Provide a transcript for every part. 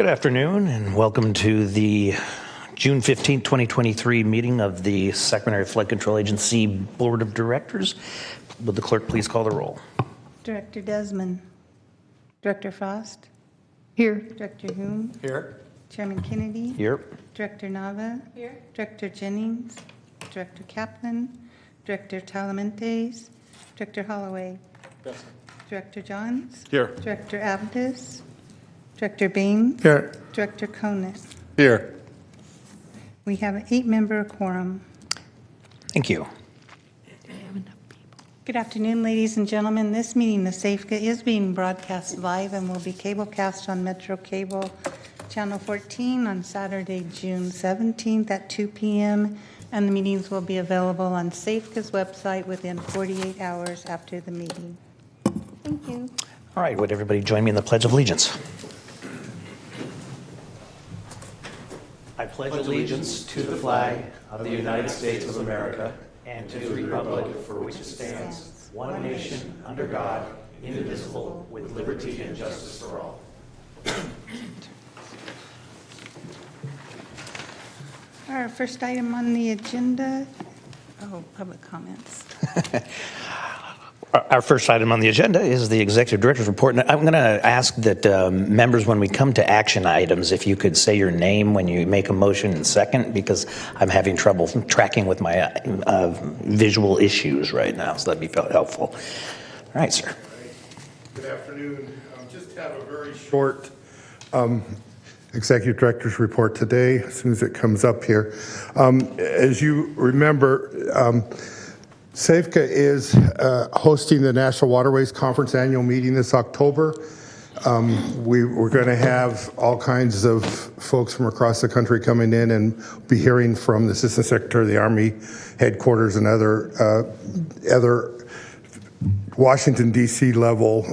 Good afternoon and welcome to the June 15, 2023 meeting of the Sacramento Flood Control Agency Board of Directors. Would the clerk please call the roll? Director Desmond. Director Frost. Here. Director Hume. Here. Chairman Kennedy. Here. Director Nava. Here. Director Jennings. Director Kaplan. Director Talamentes. Director Holloway. Yes. Director Johns. Here. Director Abdus. Director Baines. Here. Director Conus. Here. We have an 8-member quorum. Thank you. Good afternoon, ladies and gentlemen. This meeting, the SAFCA, is being broadcast live and will be cablecast on Metro Cable Channel 14 on Saturday, June 17th at 2 p.m. And the meetings will be available on SAFCA's website within 48 hours after the meeting. Thank you. All right, would everybody join me in the Pledge of Allegiance? I pledge allegiance to the flag of the United States of America and to the republic for which it stands, one nation, under God, indivisible, with liberty and justice for all. Our first item on the agenda, public comments. Our first item on the agenda is the Executive Director's Report. And I'm going to ask that members, when we come to action items, if you could say your name when you make a motion and second, because I'm having trouble tracking with my visual issues right now, so that'd be helpful. All right, sir. Good afternoon. Just have a very short Executive Director's Report today, as soon as it comes up here. As you remember, SAFCA is hosting the National Waterways Conference annual meeting this October. We're going to have all kinds of folks from across the country coming in and be hearing from the Assistant Secretary of the Army headquarters and other Washington, D.C. level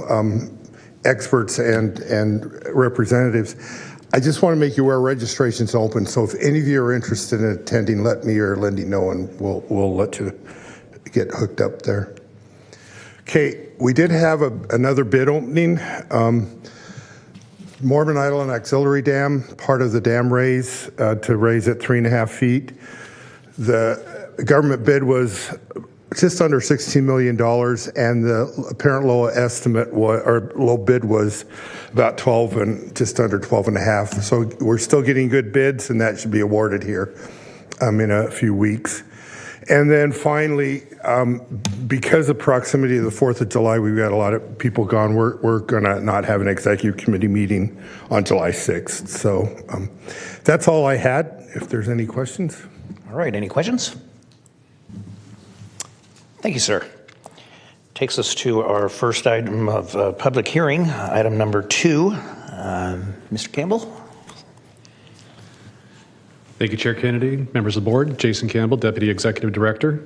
experts and representatives. I just want to make you aware registration's open, so if any of you are interested in attending, let me or Lindy know and we'll let you get hooked up there. Okay, we did have another bid opening. Mormon Island Auxiliary Dam, part of the dam raise to raise it 3.5 feet. The government bid was just under $16 million, and the apparent low estimate low bid was about 12 and just under 12.5. So we're still getting good bids, and that should be awarded here in a few weeks. And then finally, because of proximity to the 4th of July, we've got a lot of people gone. We're going to not have an executive committee meeting on July 6th. So that's all I had. If there's any questions. All right, any questions? Thank you, sir. Takes us to our first item of public hearing, item number 2. Mr. Campbell. Thank you, Chair Kennedy, members of the board. Jason Campbell, Deputy Executive Director.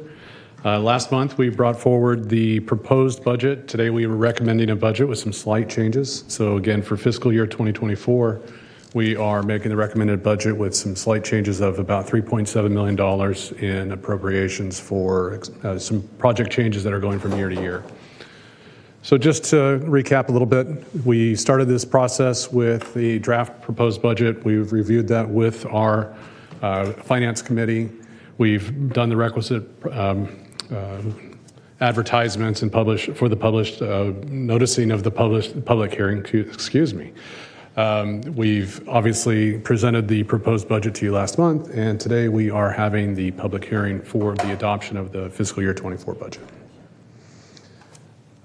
Last month, we brought forward the proposed budget. Today, we were recommending a budget with some slight changes. So again, for fiscal year 2024, we are making the recommended budget with some slight changes of about $3.7 million in appropriations for some project changes that are going from year to year. So just to recap a little bit, we started this process with the draft proposed budget. We've reviewed that with our Finance Committee. We've done the requisite advertisements and published noticing of the public hearing. Excuse me. We've obviously presented the proposed budget to you last month, and today we are having the public hearing for the adoption of the fiscal year 24 budget.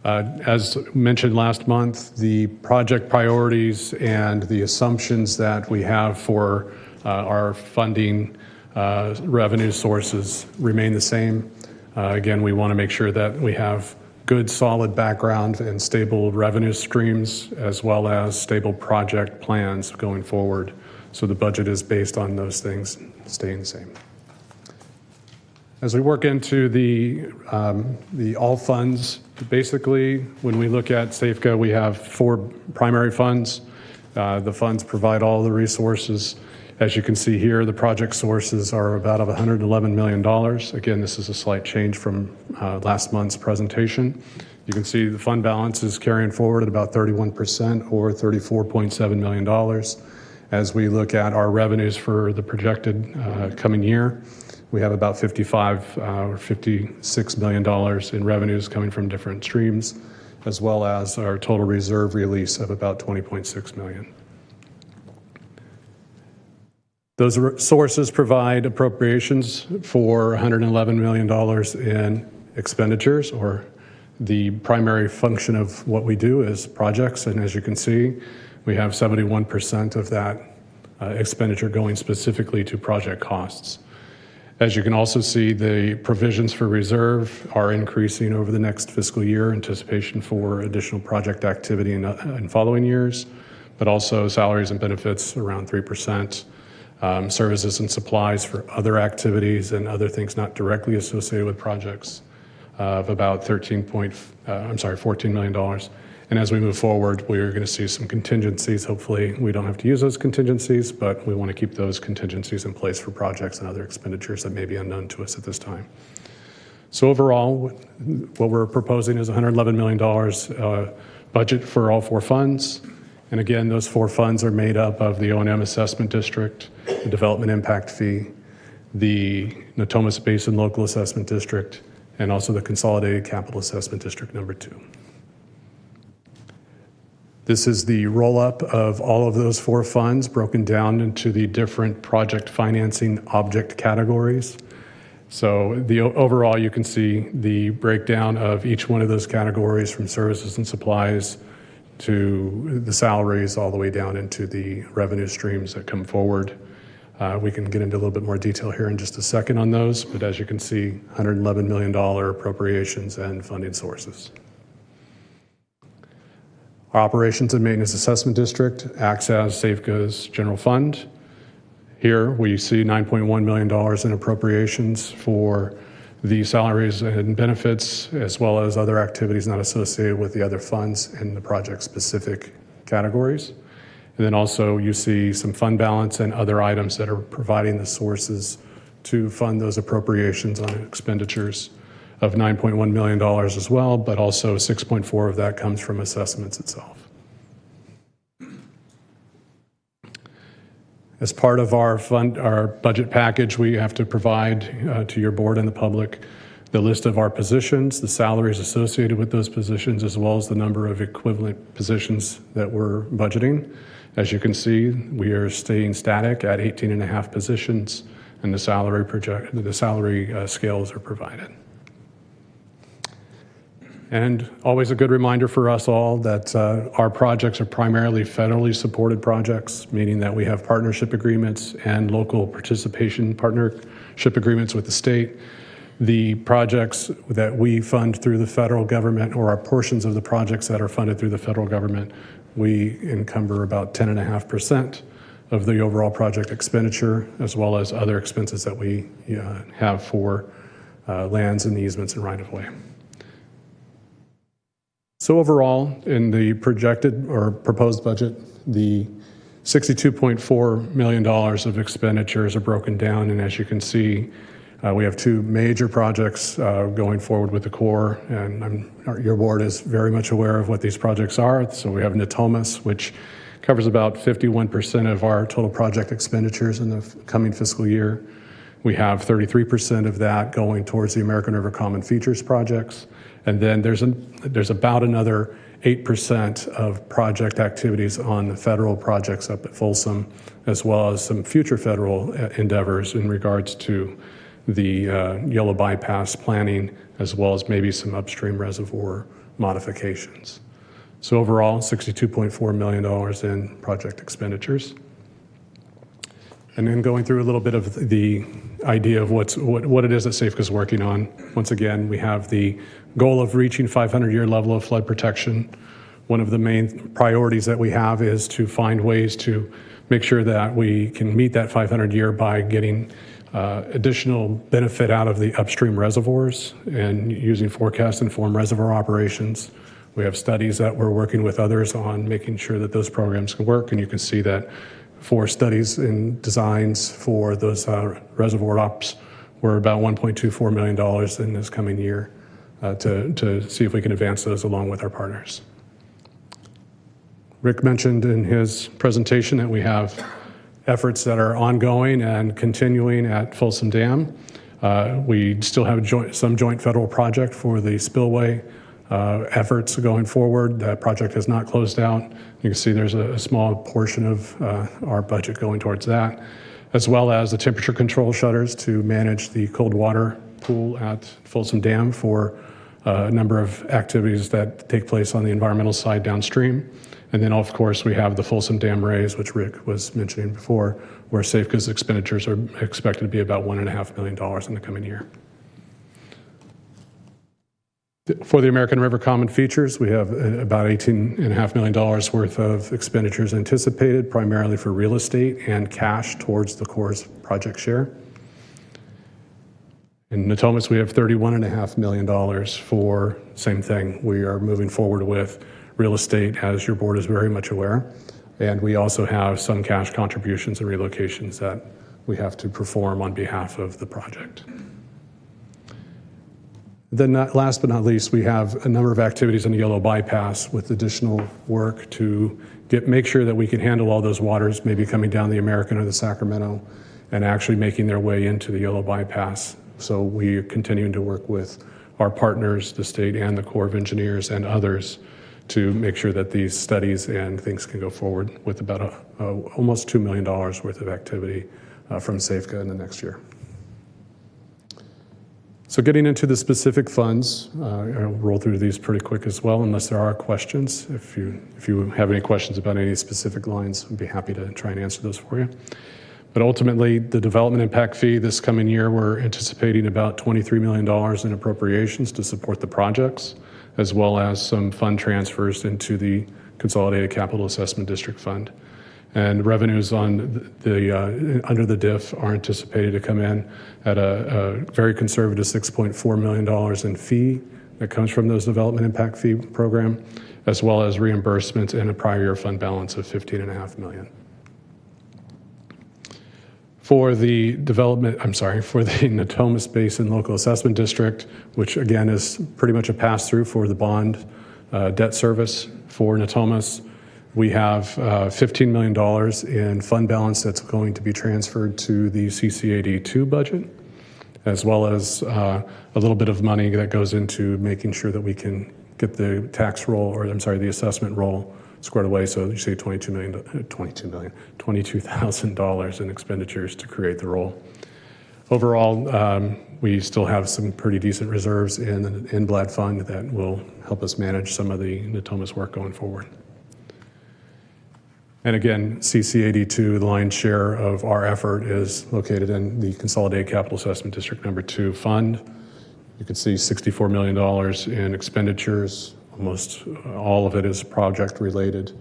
As mentioned last month, the project priorities and the assumptions that we have for our funding revenue sources remain the same. Again, we want to make sure that we have good, solid background and stable revenue streams, as well as stable project plans going forward. So the budget is based on those things staying the same. As we work into the all funds, basically, when we look at SAFCA, we have 4 primary funds. The funds provide all the resources. As you can see here, the project sources are about $111 million. Again, this is a slight change from last month's presentation. You can see the fund balance is carrying forward at about 31% or $34.7 million. As we look at our revenues for the projected coming year, we have about $55 or $56 million in revenues coming from different streams, as well as our total reserve release of about $20.6 million. Those sources provide appropriations for $111 million in expenditures, or the primary function of what we do is projects. And as you can see, we have 71% of that expenditure going specifically to project costs. As you can also see, the provisions for reserve are increasing over the next fiscal year, anticipation for additional project activity in following years, but also salaries and benefits around 3%. Services and supplies for other activities and other things not directly associated with projects of about $14 million. And as we move forward, we're going to see some contingencies. Hopefully, we don't have to use those contingencies, but we want to keep those contingencies in place for projects and other expenditures that may be unknown to us at this time. So overall, what we're proposing is $111 million budget for all four funds. And again, those four funds are made up of the O&M Assessment District, the Development Impact Fee, the Natomas Basin Local Assessment District, and also the Consolidated Capital Assessment District number 2. This is the roll-up of all of those four funds broken down into the different project financing object categories. So overall, you can see the breakdown of each one of those categories, from services and supplies to the salaries, all the way down into the revenue streams that come forward. We can get into a little bit more detail here in just a second on those, but as you can see, $111 million appropriations and funding sources. Our Operations and Maintenance Assessment District acts as Safeco's general fund. Here we see $9.1 million in appropriations for the salaries and benefits, as well as other activities not associated with the other funds in the project-specific categories. And then also you see some fund balance and other items that are providing the sources to fund those appropriations on expenditures of $9.1 million as well, but also 6.4 of that comes from assessments itself. As part of our budget package, we have to provide to your board and the public the list of our positions, the salaries associated with those positions, as well as the number of equivalent positions that we're budgeting. As you can see, we are staying static at 18.5 positions, and the salary scales are provided. And always a good reminder for us all that our projects are primarily federally supported projects, meaning that we have partnership agreements and local participation partnership agreements with the state. The projects that we fund through the federal government, or our portions of the projects that are funded through the federal government, we encumber about 10.5% of the overall project expenditure, as well as other expenses that we have for lands and easements and right-of-way. So overall, in the projected or proposed budget, the $62.4 million of expenditures are broken down, and as you can see, we have two major projects going forward with the Corps, and your board is very much aware of what these projects are. So we have Natomas, which covers about 51% of our total project expenditures in the coming fiscal year. We have 33% of that going towards the American River Common Features projects. And then there's about another 8% of project activities on the federal projects up at Folsom, as well as some future federal endeavors in regards to the Yellow Bypass planning, as well as maybe some upstream reservoir modifications. So overall, $62.4 million in project expenditures. And then going through a little bit of the idea of what it is that Safeco is working on. Once again, we have the goal of reaching 500-year level of flood protection. One of the main priorities that we have is to find ways to make sure that we can meet that 500-year by getting additional benefit out of the upstream reservoirs and using forecast-informed reservoir operations. We have studies that we're working with others on making sure that those programs can work, and you can see that for studies and designs for those reservoir ops, we're about $1.24 million in this coming year to see if we can advance those along with our partners. Rick mentioned in his presentation that we have efforts that are ongoing and continuing at Folsom Dam. We still have some joint federal project for the spillway efforts going forward. That project has not closed out. You can see there's a small portion of our budget going towards that, as well as the temperature control shutters to manage the cold water pool at Folsom Dam for a number of activities that take place on the environmental side downstream. And then, of course, we have the Folsom Dam raise, which Rick was mentioning before, where Safeco's expenditures are expected to be about $1.5 million in the coming year. For the American River Common Features, we have about $18.5 million worth of expenditures anticipated, primarily for real estate and cash towards the Corps' project share. In Natomas, we have $31.5 million for same thing. We are moving forward with real estate, as your board is very much aware. And we also have some cash contributions and relocations that we have to perform on behalf of the project. Then last but not least, we have a number of activities on the Yellow Bypass with additional work to make sure that we can handle all those waters maybe coming down the American or the Sacramento and actually making their way into the Yellow Bypass. So we are continuing to work with our partners, the state and the Corps of Engineers and others, to make sure that these studies and things can go forward with about almost $2 million worth of activity from Safeco in the next year. So getting into the specific funds, I'll roll through these pretty quick as well, unless there are questions. If you have any questions about any specific lines, I'd be happy to try and answer those for you. But ultimately, the development impact fee this coming year, we're anticipating about $23 million in appropriations to support the projects, as well as some fund transfers into the Consolidated Capital Assessment District Fund. And revenues on under the DIF are anticipated to come in at a very conservative $6.4 million in fee that comes from those development impact fee program, as well as reimbursements and a prior year fund balance of $15.5 million. For the Natomas Basin Local Assessment District, which again is pretty much a pass-through for the bond debt service for Natomas, we have $15 million in fund balance that's going to be transferred to the CCAD2 budget, as well as a little bit of money that goes into making sure that we can get the tax roll, or I'm sorry, the assessment roll squared away. So you say $22,000 in expenditures to create the roll. Overall, we still have some pretty decent reserves in the NBLAD fund that will help us manage some of the Natomas work going forward. And again, CC82, the lion's share of our effort, is located in the Consolidated Capital Assessment District Number 2 fund. You can see $64 million in expenditures. Almost all of it is project related.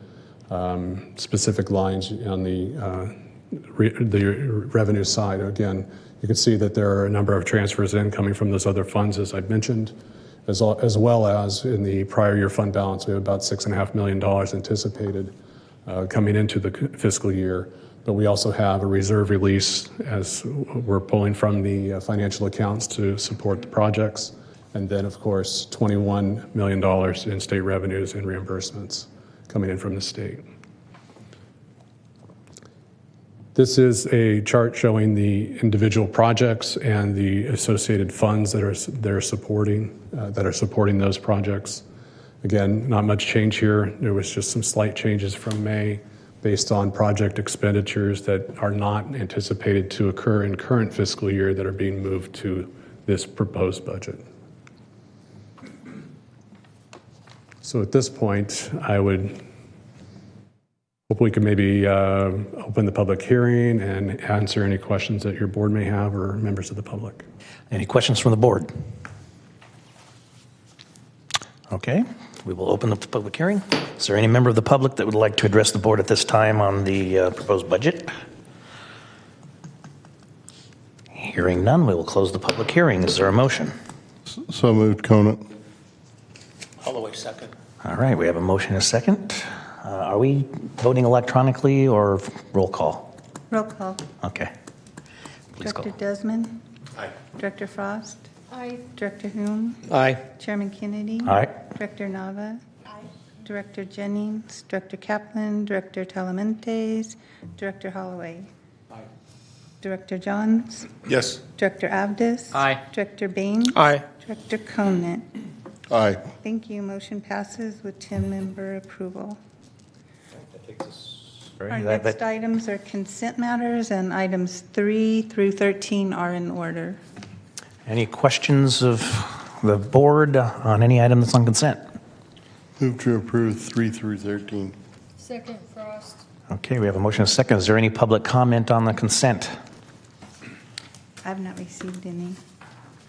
Specific lines on the revenue side, again, you can see that there are a number of transfers in coming from those other funds, as I've mentioned, as well as in the prior year fund balance. We have about $6.5 million anticipated coming into the fiscal year, but we also have a reserve release as we're pulling from the financial accounts to support the projects. And then, of course, $21 million in state revenues and reimbursements coming in from the state. This is a chart showing the individual projects and the associated funds that are supporting those projects. Again, not much change here. There was just some slight changes from May based on project expenditures that are not anticipated to occur in current fiscal year that are being moved to this proposed budget. So at this point, I would hope we can maybe open the public hearing and answer any questions that your board may have or members of the public. Any questions from the board? Okay, we will open up the public hearing. Is there any member of the public that would like to address the board at this time on the proposed budget? Hearing none, we will close the public hearing. Is there a motion? So moved, Conant. Holloway, second. All right, we have a motion and a second. Are we voting electronically or roll call? Roll call. Okay. Please Director call. Desmond? Aye. Director Frost? Aye. Director Hume? Aye. Chairman Kennedy? Aye. Director Nava? Aye. Director Jennings, Director Kaplan, Director Talamentes, Director Holloway. Director Johns, Yes. Director Abdus. Aye. Director Baines. Aye. Director Conant. Aye. Thank you. Motion passes with 10-member approval. Our That- next items are consent matters, and items 3 through 13 are in order. Any questions of the board on any item that's on consent? Move to approve 3 through 13. Second, Frost. Okay, we have a motion and a second. Is there any public comment on the consent? I've not received any.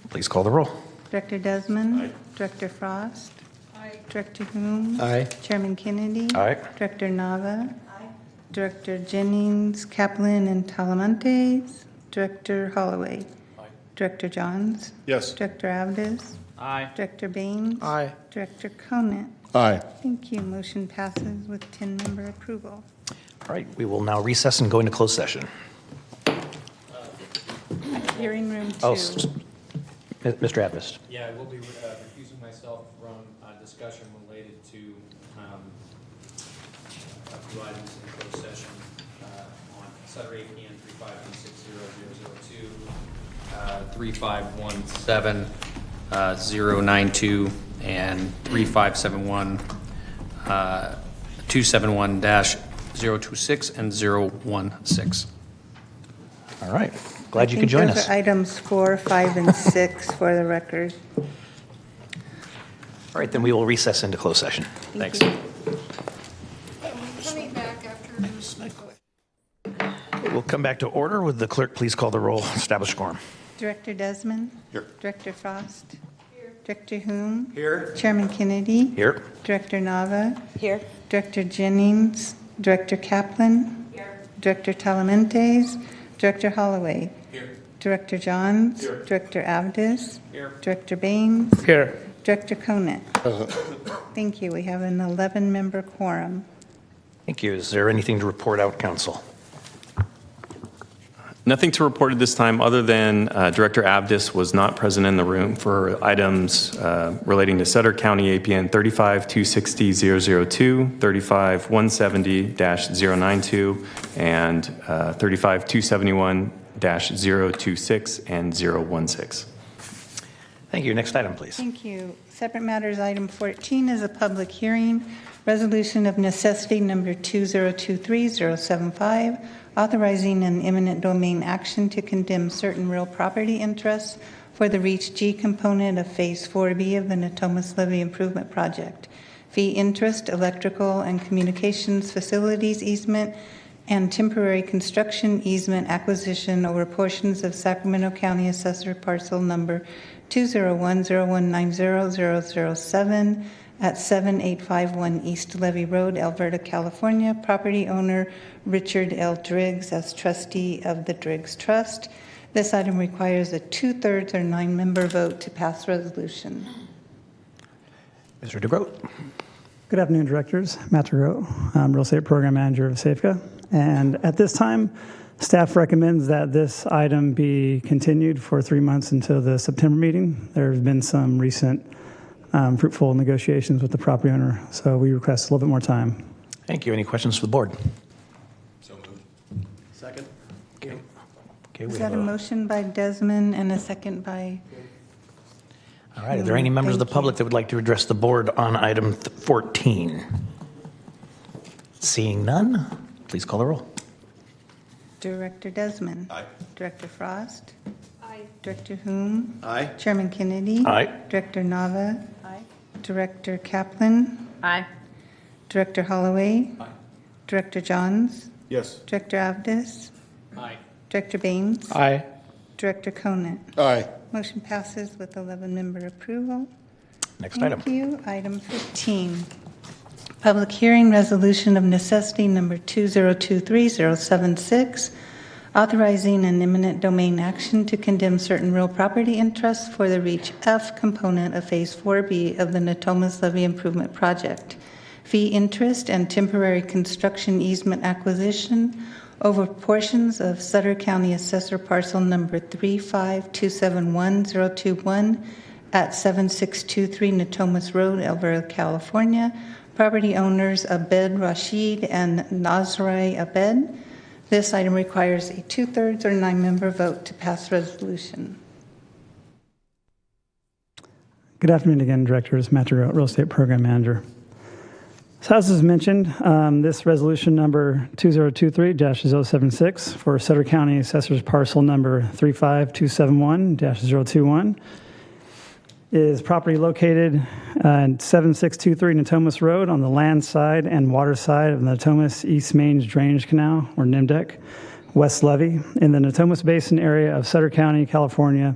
Please call the roll. Director Desmond. Director Frost. Aye. Director Hume. Aye. Chairman Kennedy. Aye. Director Nava. Director Jennings, Kaplan, and Talamantes. Director Holloway. Director Johns. Yes. Director Abdus. Aye. Director Baines. Aye. Director Conant. Aye. Thank you. Motion passes with 10-member approval. All right, we will now recess and go into closed session. Hearing room 2. Oh, Mr. Abdus. Yeah, I will be recusing myself from discussion related to a few items in closed session on Saturday, APN 35160002, 3517-092, and 3571, 271-026 and 016. All right, glad you could join us. Those are items 4, 5, and 6 for the record. All right, then we will recess into closed session. Thanks. you. Coming back after. We'll come back to order. Would the clerk please call the roll, establish quorum? Director Desmond. Here. Director Frost. Here. Director Hume. Here. Chairman Kennedy. Here. Director Nava. Here. Director Jennings. Director Kaplan. Here. Director Talamentes. Director Holloway. Here. Director Johns. Here. Director Abdus. Here. Director Baines. Here. Director Conant. Thank you. We have an 11-member quorum. Thank you. Is there anything to report out, council? Nothing to report at this time other than Director Abdus was not present in the room for items relating to Sutter County APN 35-260-002, 35-170-092, and 35-271-026 and 016. Thank you. Next item, please. Thank you. Separate matters, item 14 is a public hearing, resolution of necessity number 2023075, authorizing an eminent domain action to condemn certain real property interests for the Reach G component of Phase 4B of the Natomas Levee Improvement Project. Fee interest, electrical and communications facilities easement, and temporary construction easement acquisition over portions of Sacramento County Assessor Parcel Number 20101900007 at 7851 East Levee Road, Alberta, California. Property owner Richard L. Driggs as trustee of the Driggs Trust. This item requires a 2/3 or 9-member vote to pass resolution. Mr. DeGroat. Good afternoon, directors. Matt DeGroat, I'm Real Estate Program Manager of Safeca. And at this time, staff recommends that this item be continued for 3 months until the September meeting. There's been some recent fruitful negotiations with the property owner, so we request a little bit more time. Thank you. Any questions for the board? So moved. Second. Okay, Is we that have a motion by Desmond and a second by? All right. Are there any members of the Thank you. public that would like to address the board on item 14? Seeing none, please call the roll. Director Desmond. Aye. Director Frost. Aye. Director Hume. Aye. Chairman Kennedy. Aye. Director Nava. Aye. Director Kaplan. Aye. Director Holloway. Director Johns. Yes. Director Abdus. Aye. Director Baines. Aye. Director Conant. Aye. Motion passes with 11-member approval. Next item. Thank you. Item 15. Public hearing resolution of necessity number 2023076, authorizing an eminent domain action to condemn certain real property interests for the Reach F component of Phase 4B of the Natomas Levee Improvement Project. Fee interest and temporary construction easement acquisition over portions of Sutter County Assessor Parcel Number 35271-021 at 7623 Natomas Road, Alberta, California. Property owners Abed Rashid and Nazrai Abed. This item requires a 2/3 or 9-member vote to pass resolution. Good afternoon again, Directors. Matt Terrell, Real Estate Program Manager. So as was mentioned, this resolution number 2023-076 for Sutter County Assessor's Parcel number 35271-021 is property located at 7623 Natomas Road on the land side and water side of the Natomas East Mains Drainage Canal, or NIMDEC, West Levee, in the Natomas Basin area of Sutter County, California.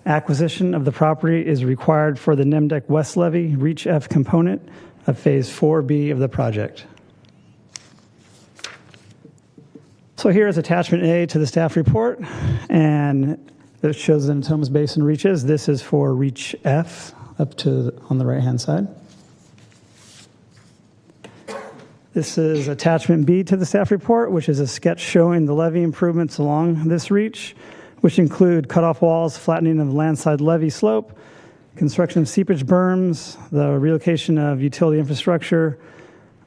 Acquisition of the property is required for the NIMDEC West Levee Reach F component of Phase 4B of the project. So here is attachment A to the staff report, and it shows the Natomas Basin reaches. This is for Reach F up to on the right-hand side. This is attachment B to the staff report, which is a sketch showing the levee improvements along this reach, which include cutoff walls, flattening of the landside levee slope, construction of seepage berms, the relocation of utility infrastructure,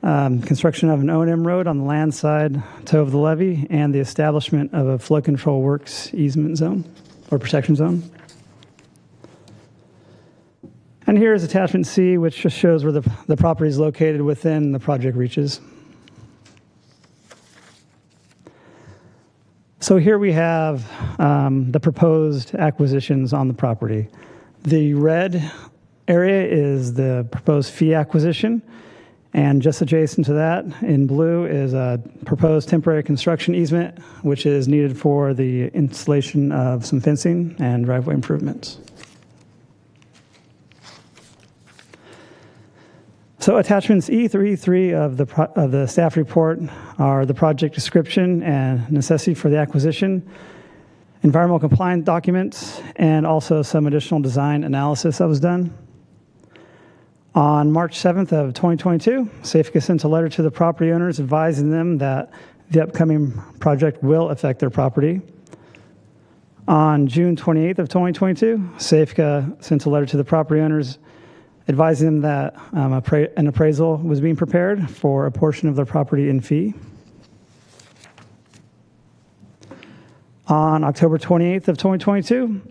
construction of an O&M road on the land side toe of the levee, and the establishment of a flood control works easement zone or protection zone. And here is attachment C, which just shows where the property is located within the project reaches. So here we have the proposed acquisitions on the property. The red area is the proposed fee acquisition, and just adjacent to that in blue is a proposed temporary construction easement, which is needed for the installation of some fencing and driveway improvements. So attachments E through E3 of the staff report are the project description and necessity for the acquisition, environmental compliance documents, and also some additional design analysis that was done. On March 7th of 2022, Safeco sent a letter to the property owners advising them that the upcoming project will affect their property. On June 28th of 2022, Safeco sent a letter to the property owners advising them that an appraisal was being prepared for a portion of their property in fee. On October 28th of 2022,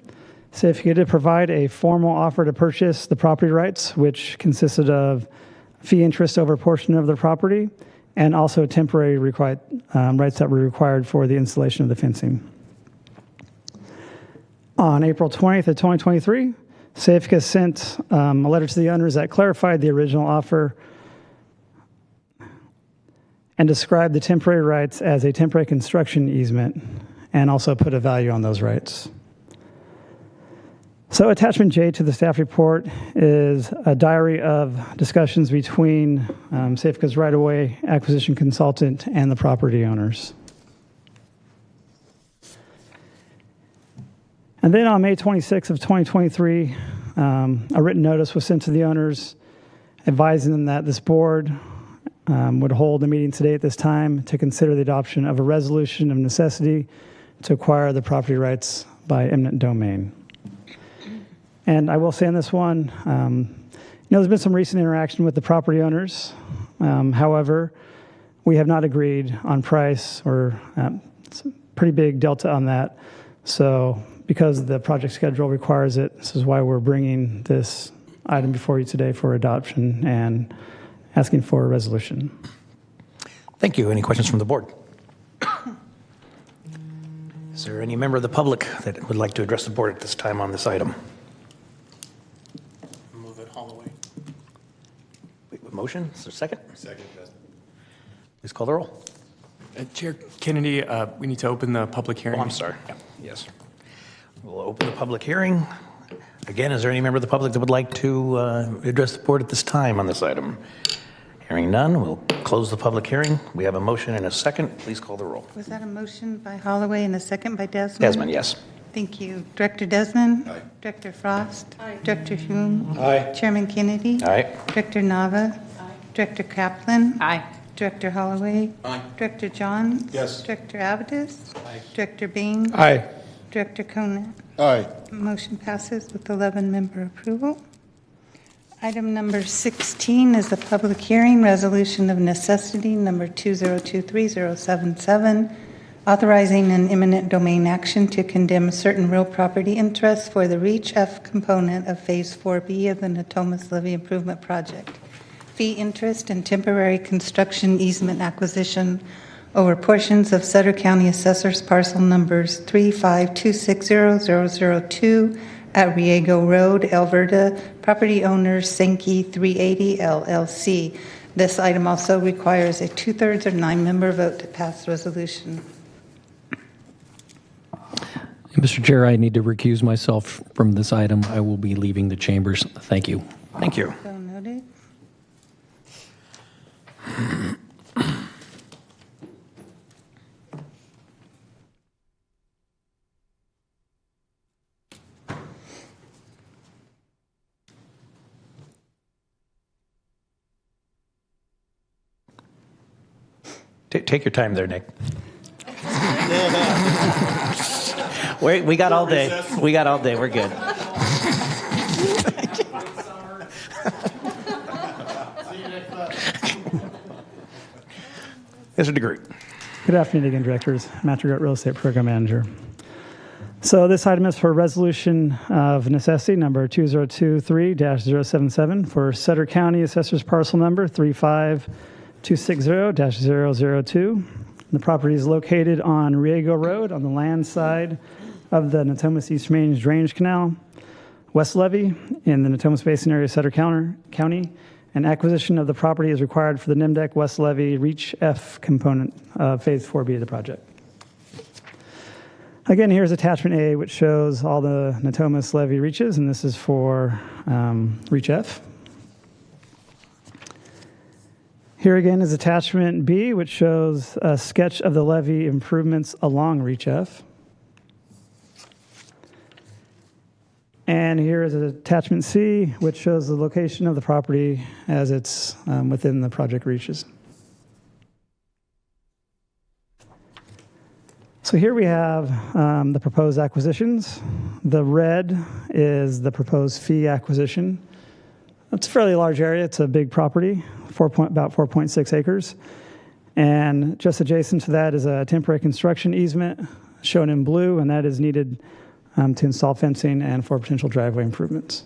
Safeco did provide a formal offer to purchase the property rights, which consisted of fee interest over a portion of their property and also temporary rights that were required for the installation of the fencing. On April 20th of 2023, Safeco sent a letter to the owners that clarified the original offer and described the temporary rights as a temporary construction easement and also put a value on those rights. So attachment J to the staff report is a diary of discussions between Safeco's right-of-way acquisition consultant and the property owners. And then on May 26th of 2023, a written notice was sent to the owners advising them that this board would hold a meeting today at this time to consider the adoption of a resolution of necessity to acquire the property rights by eminent domain. And I will say on this one, there's been some recent interaction with the property owners. However, we have not agreed on price or it's a pretty big delta on that. So because the project schedule requires it, this is why we're bringing this item before you today for adoption and asking for a resolution. Thank you. Any questions from the board? Is there any member of the public that would like to address the board at this time on this item? Move it Holloway. Wait, motion? Is there a second? Second, President. Please call the roll. Chair Kennedy, we need to open the public hearing. Oh, I'm sorry. Yeah. Yes. We'll open the public hearing. Again, is there any member of the public that would like to address the board at this time on this item? Hearing none, we'll close the public hearing. We have a motion and a second. Please call the roll. Was that a motion by Holloway and a second by Desmond? Desmond, yes. Thank you. Director Desmond? Aye. Director Frost? Aye. Director Hume? Aye. Chairman Kennedy? Aye. Director Nava? Aye. Director Kaplan? Aye. Director Holloway? Aye. Director John? Yes. Director Avidas? Aye. Director Bean? Aye. Director Conant? Aye. Motion passes with 11-member approval. Item number 16 is a public hearing, resolution of necessity number 2023-077, authorizing an eminent domain action to condemn certain real property interests for the Reach F component of Phase 4B of the Natomas Levee Improvement Project. Fee interest and temporary construction easement acquisition over portions of Sutter County Assessor's parcel numbers 352600002 at Riego Road, Alberta, property owners Sankey 380 LLC. This item also requires a 2/3 or 9-member vote to pass the resolution. Mr. Chair, I need to recuse myself from this item. I will be leaving the chambers. Thank you. Thank you. So noted. Take your time there, Nick. We got all day. We got all day. We're good. Mr. DeGroot. Good afternoon again, directors. Matt DeGroot, Real Estate Program Manager. So this item is for resolution of necessity number 2023-077 for Sutter County Assessor's parcel number 35260-002. The property is located on Riego Road on the land side of the Natomas East Range Drainage Canal, West Levee in the Natomas Basin area of Sutter County. And acquisition of the property is required for the NIMDEC West Levee Reach F component of Phase 4B of the project. Again, here's attachment A, which shows all the Natomas levee reaches, and this is for Reach F. Here again is attachment B, which shows a sketch of the levee improvements along Reach F. And here is attachment C, which shows the location of the property as it's within the project reaches. So here we have the proposed acquisitions. The red is the proposed fee acquisition. It's a fairly large area. It's a big property, about 4.6 acres. And just adjacent to that is a temporary construction easement shown in blue, and that is needed to install fencing and for potential driveway improvements.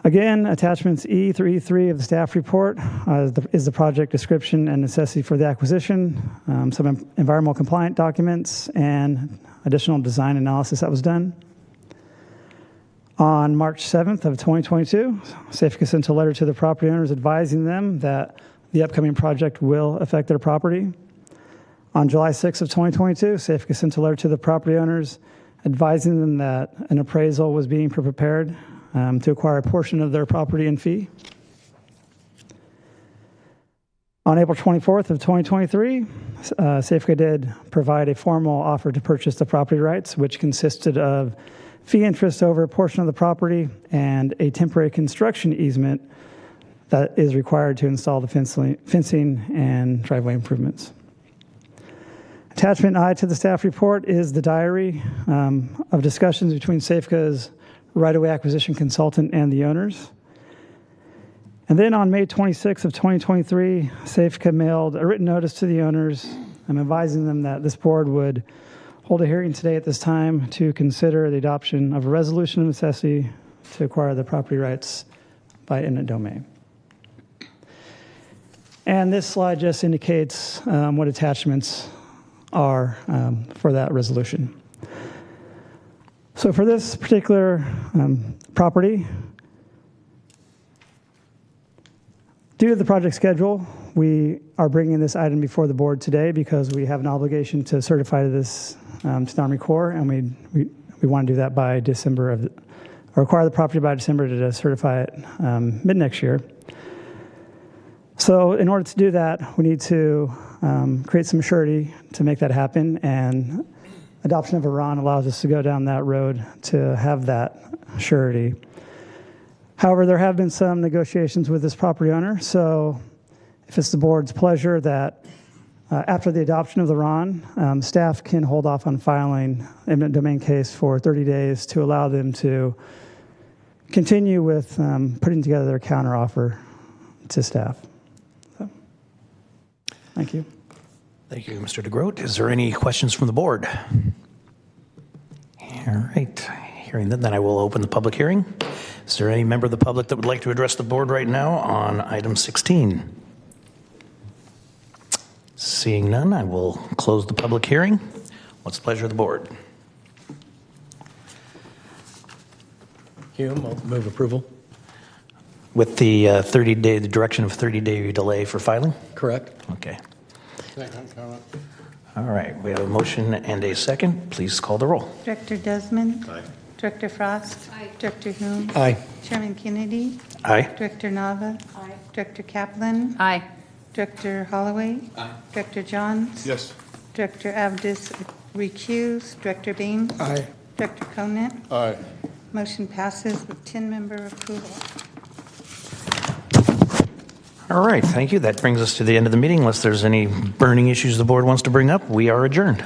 Again, attachments E through E3 of the staff report is the project description and necessity for the acquisition, some environmental compliant documents, and additional design analysis that was done. On March 7th of 2022, Safeco sent a letter to the property owners advising them that the upcoming project will affect their property. On July 6th of 2022, Safeco sent a letter to the property owners advising them that an appraisal was being prepared to acquire a portion of their property and fee. On April 24th of 2023, Safeco did provide a formal offer to purchase the property rights, which consisted of fee interest over a portion of the property and a temporary construction easement that is required to install the fencing and driveway improvements. Attachment I to the staff report is the diary of discussions between Safeco's right-of-way acquisition consultant and the owners. And then on May 26th of 2023, Safeco mailed a written notice to the owners. I'm advising them that this board would hold a hearing today at this time to consider the adoption of a resolution of necessity to acquire the property rights by eminent domain. And this slide just indicates what attachments are for that resolution. So for this particular property, due to the project schedule, we are bringing this item before the board today because we have an obligation to certify this to the Army Corps, and we want to do that by December or acquire the property by December to certify it mid-next year. So in order to do that, we need to create some surety to make that happen, and adoption of Iran allows us to go down that road to have that surety. However, there have been some negotiations with this property owner, so if it's the board's pleasure that After the adoption of the RON, staff can hold off on filing eminent domain case for 30 days to allow them to continue with putting together their counteroffer to staff. So, thank you. Thank you, Mr. DeGroat. Is there any questions from the board? All right. Hearing that, then I will open the public hearing. Is there any member of the public that would like to address the board right now on item 16? Seeing none, I will close the public hearing. What's the pleasure of the board? Hume, I'll move approval. With the 30-day, the direction of 30-day delay for filing? Correct. Okay. Second comment. All right. We have a motion and a second. Please call the roll. Director Desmond? Aye. Director Frost? Aye. Director Hume? Aye. Chairman Kennedy? Aye. Director Nava? Aye. Director Kaplan? Aye. Director Holloway? Aye. Director Johns? Yes. Director Abdus recused. Director Beam? Aye. Director Conant? Aye. Motion passes with 10-member approval. All right. Thank you. That brings us to the end of the meeting. Unless there's any burning issues the board wants to bring up, we are adjourned.